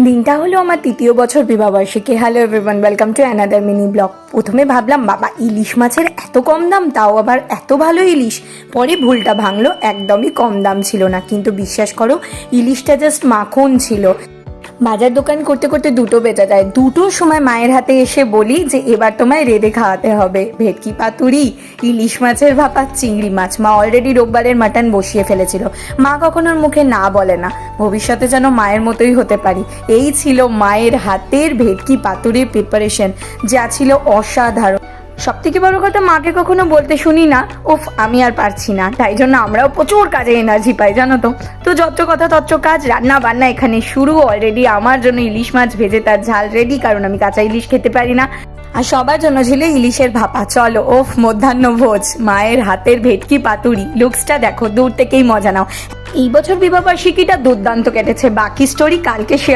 দিনটা হলো আমার ৩য় বছর বিবাহবার্ষিকী। Hello everyone, welcome to another mini blog. প্রথমে ভাবলাম বাবা ইলিশ মাছের এত কম দাম, তাও আবার এত ভালো ইলিশ। পরে ভুলটা ভাঙলো, একদমই কম দাম ছিল না, কিন্তু বিশ্বাস করো ইলিশটা জাস্ট মাখন ছিল। বাজার দোকান করতে করতে 2টো বেজে যায়। 2টোর সময় মায়ের হাতে এসে বলি যে এবার তোমায় রেঁধে খাওয়াতে হবে ভেটকি পাতুরি, ইলিশ মাছের ভাপা, চিংড়ি মাছ। মা অলরেডি রোববারের মাটন বসিয়ে ফেলেছিল। মা কখনো মুখে না বলে না, ভবিষ্যতে যেন মায়ের মতোই হতে পারি। এই ছিল মায়ের হাতের ভেটকি পাতুরির প্রিপারেশন, যা ছিল অসাধারণ। সব থেকে বড় কথা, মাকে কখনো বলতে শুনি না উফ আমি আর পারছি না, তাই জন্য আমরাও প্রচুর কাজে এনার্জি পাই, জানো তো। তো যত কথা তত কাজ, রান্না বান্না এখানে শুরু। অলরেডি আমার জন্য ইলিশ মাছ ভেজে তার ঝাল রেডি, কারণ আমি কাঁচা ইলিশ খেতে পারি না। আর সবার জন্য ছিল ইলিশের ভাপা। চলো ওফ মধ্যাহ্ন ভোজ, মায়ের হাতের ভেটকি পাতুরি। লুকসটা দেখো, দূর থেকেই মজা নাও। এই বছর বিবাহবার্ষিকীটা দুর্দান্ত কেটেছে, বাকি স্টোরি কালকে শেয়ার